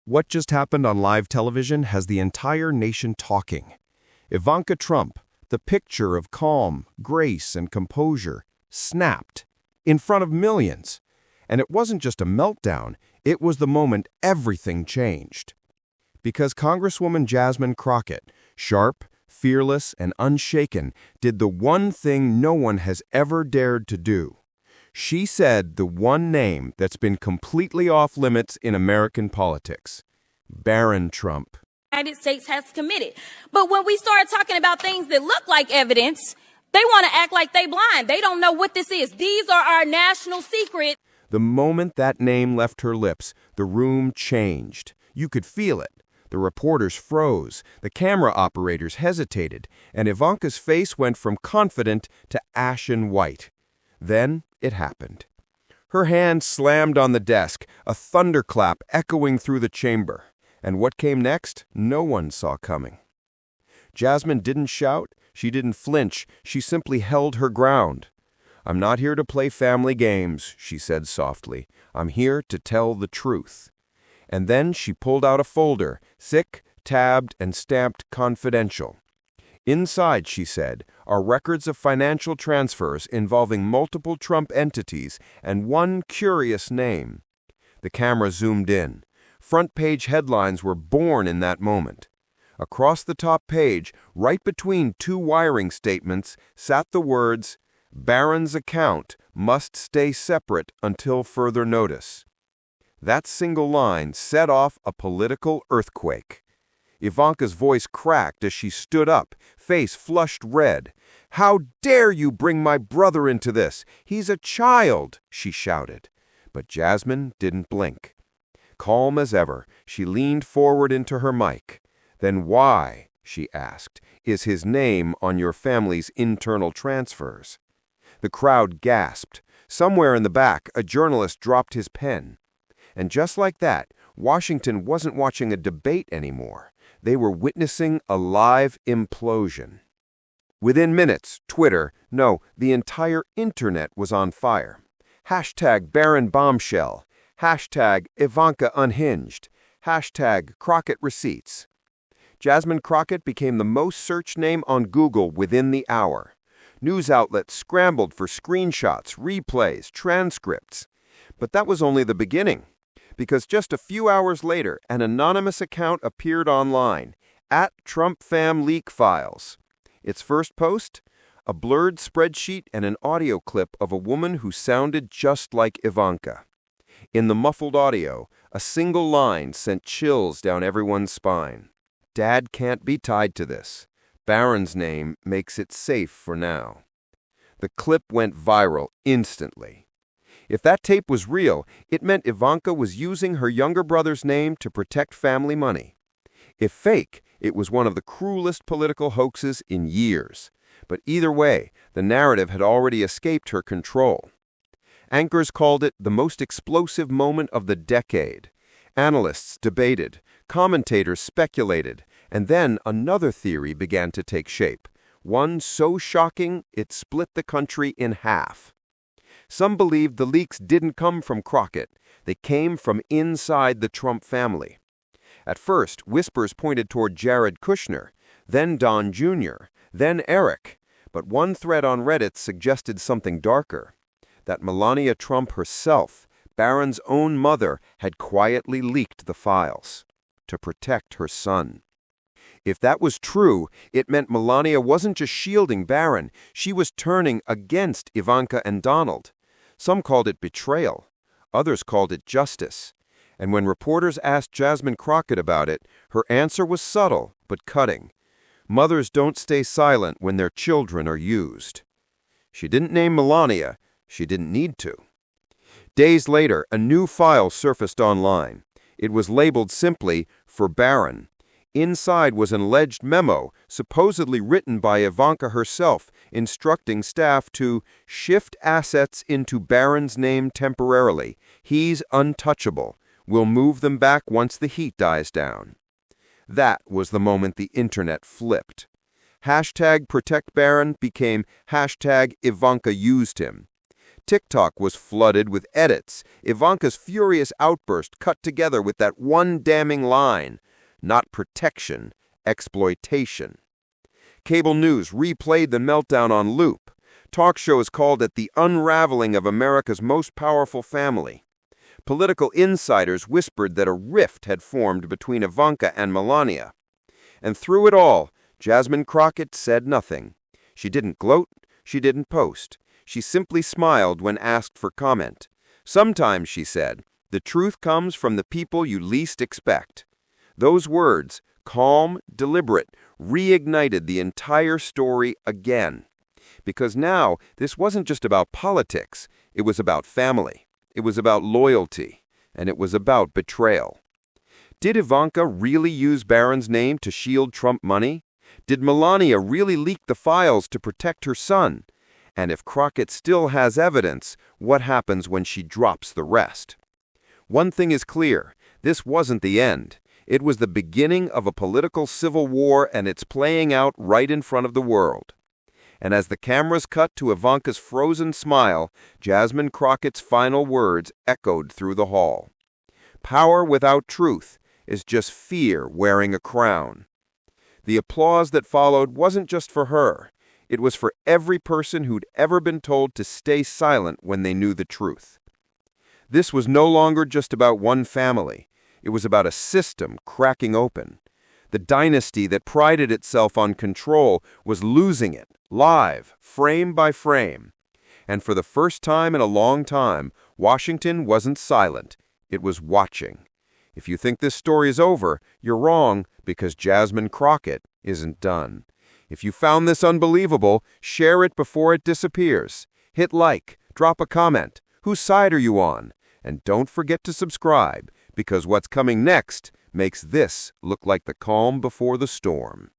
What just happened on live television has the entire nation talking. Ivanka Trump, the picture of calm, grace, and composure, snapped in front of millions. And it wasn't just a meltdown, it was the moment everything changed. Because Congresswoman Jasmine Crockett, sharp, fearless, and unshaken, did the one thing no one has ever dared to do. She said the one name that's been completely off limits in American politics: Barron Trump. United States has committed. But when we start talking about things that look like evidence, they want to act like they blind. They don't know what this is. These are our national secrets. The moment that name left her lips, the room changed. You could feel it. The reporters froze, the camera operators hesitated, and Ivanka's face went from confident to ashen white. Then it happened. Her hand slammed on the desk, a thunderclap echoing through the chamber. And what came next, no one saw coming. Jasmine didn't shout, she didn't flinch, she simply held her ground. "I'm not here to play family games," she said softly. "I'm here to tell the truth." And then she pulled out a folder, thick, tabbed, and stamped confidential. Inside, she said, are records of financial transfers involving multiple Trump entities and one curious name. The camera zoomed in. Front-page headlines were born in that moment. Across the top page, right between two wiring statements, sat the words, "Barron's account must stay separate until further notice." That single line set off a political earthquake. Ivanka's voice cracked as she stood up, face flushed red. "How dare you bring my brother into this? He's a child," she shouted. But Jasmine didn't blink. Calm as ever, she leaned forward into her mic. "Then why," she asked, "is his name on your family's internal transfers?" The crowd gasped. Somewhere in the back, a journalist dropped his pen. And just like that, Washington wasn't watching a debate anymore. They were witnessing a live implosion. Within minutes, Twitter, no, the entire internet was on fire. Hashtag Barron Bombshell. Hashtag Ivanka Unhinged. Hashtag Crockett Receipts. Jasmine Crockett became the most searched name on Google within the hour. News outlets scrambled for screenshots, replays, transcripts. But that was only the beginning. Because just a few hours later, an anonymous account appeared online, @TrumpFamLeakFiles. Its first post? A blurred spreadsheet and an audio clip of a woman who sounded just like Ivanka. In the muffled audio, a single line sent chills down everyone's spine. "Dad can't be tied to this. Barron's name makes it safe for now." The clip went viral instantly. If that tape was real, it meant Ivanka was using her younger brother's name to protect family money. If fake, it was one of the cruelest political hoaxes in years. But either way, the narrative had already escaped her control. Anchors called it the most explosive moment of the decade. Analysts debated, commentators speculated, and then another theory began to take shape, one so shocking it split the country in half. Some believed the leaks didn't come from Crockett. They came from inside the Trump family. At first, whispers pointed toward Jared Kushner, then Don Jr., then Eric. But one thread on Reddit suggested something darker, that Melania Trump herself, Barron's own mother, had quietly leaked the files to protect her son. If that was true, it meant Melania wasn't just shielding Barron, she was turning against Ivanka and Donald. Some called it betrayal. Others called it justice. And when reporters asked Jasmine Crockett about it, her answer was subtle but cutting. Mothers don't stay silent when their children are used. She didn't name Melania. She didn't need to. Days later, a new file surfaced online. It was labeled simply, "For Barron." Inside was an alleged memo, supposedly written by Ivanka herself, instructing staff to shift assets into Barron's name temporarily. He's untouchable. We'll move them back once the heat dies down. That was the moment the internet flipped. Hashtag Protect Barron became hashtag Ivanka used him. TikTok was flooded with edits, Ivanka's furious outburst cut together with that one damning line, "Not protection, exploitation." Cable news replayed the meltdown on loop. Talk shows called it the unraveling of America's most powerful family. Political insiders whispered that a rift had formed between Ivanka and Melania. And through it all, Jasmine Crockett said nothing. She didn't gloat, she didn't post. She simply smiled when asked for comment. Sometimes, she said, the truth comes from the people you least expect. Those words, calm, deliberate, reignited the entire story again. Because now, this wasn't just about politics. It was about family. It was about loyalty. And it was about betrayal. Did Ivanka really use Barron's name to shield Trump money? Did Melania really leak the files to protect her son? And if Crockett still has evidence, what happens when she drops the rest? One thing is clear. This wasn't the end. It was the beginning of a political civil war, and it's playing out right in front of the world. And as the cameras cut to Ivanka's frozen smile, Jasmine Crockett's final words echoed through the hall. Power without truth is just fear wearing a crown. The applause that followed wasn't just for her. It was for every person who'd ever been told to stay silent when they knew the truth. This was no longer just about one family. It was about a system cracking open. The dynasty that prided itself on control was losing it, live, frame by frame. And for the first time in a long time, Washington wasn't silent. It was watching. If you think this story is over, you're wrong, because Jasmine Crockett isn't done. If you found this unbelievable, share it before it disappears. Hit like, drop a comment. Whose side are you on? And don't forget to subscribe, because what's coming next makes this look like the calm before the storm.